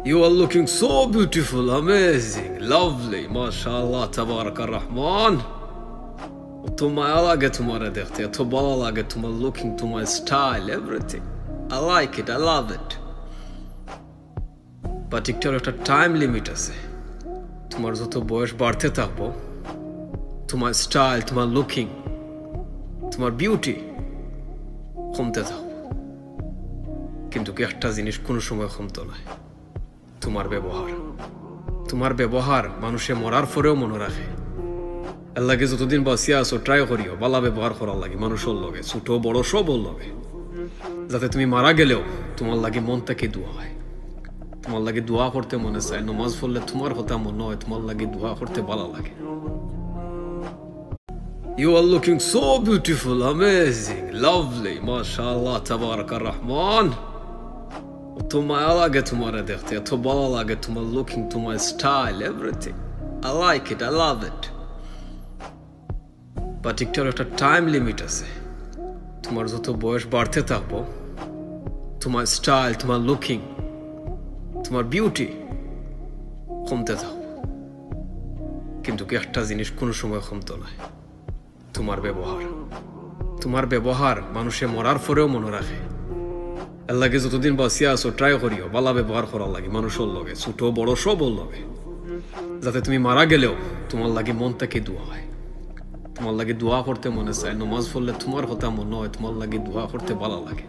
You are looking so beautiful, amazing, lovely, mashallah, tabarak ar-Rahman. তোমায় লাগে তোমারে দেখতে এত ভালো লাগে তোমার লুকিং তোমার style everything I like it I love it but একটার একটা টাইম লিমিট আছে তোমার যত বয়স বাড়তে থাকবো তোমার স্টাইল তোমার লুকিং তোমার বিউটি কমতে থাকবো কিন্তু একটা জিনিস কোনো সময় কমতো না তোমার ব্যবহার মানুষে মরার পরেও মনে রাখে আল্লাহকে যতদিন বাঁচিয়া আছো ট্রাই করিও ভালো ব্যবহার করার লাগে মানুষের লগে ছোট বড় সবর লগে যাতে তুমি মারা গেলেও তোমার লাগে মন থেকে দোয়া হয় তোমার লাগে দোয়া করতে মনে চায় নামাজ পড়লে তোমার কথা মনে হয় তোমার লাগে দোয়া করতে ভালো লাগে You are looking so beautiful, amazing, lovely, mashallah, tabarak ar-Rahman. তোমায় লাগে তোমারে দেখতে এত ভালো লাগে তোমার লুকিং তোমার style everything I like it I love it but একটার একটা টাইম লিমিট আছে তোমার যত বয়স বাড়তে থাকবো তোমার স্টাইল তোমার লুকিং তোমার বিউটি কমতে থাকবো কিন্তু একটা জিনিস কোনো সময় কমতো না তোমার ব্যবহার মানুষে মরার পরেও মনে রাখে আল্লাহকে যতদিন বাঁচিয়া আছো ট্রাই করিও ভালো ব্যবহার করার লাগে মানুষের লগে ছোট বড় সবর লগে যাতে তুমি মারা গেলেও তোমার লাগে মন থেকে দোয়া হয় তোমার লাগে দোয়া করতে মনে চায় নামাজ পড়লে তোমার কথা মনে হয় তোমার লাগে দোয়া করতে ভালো লাগে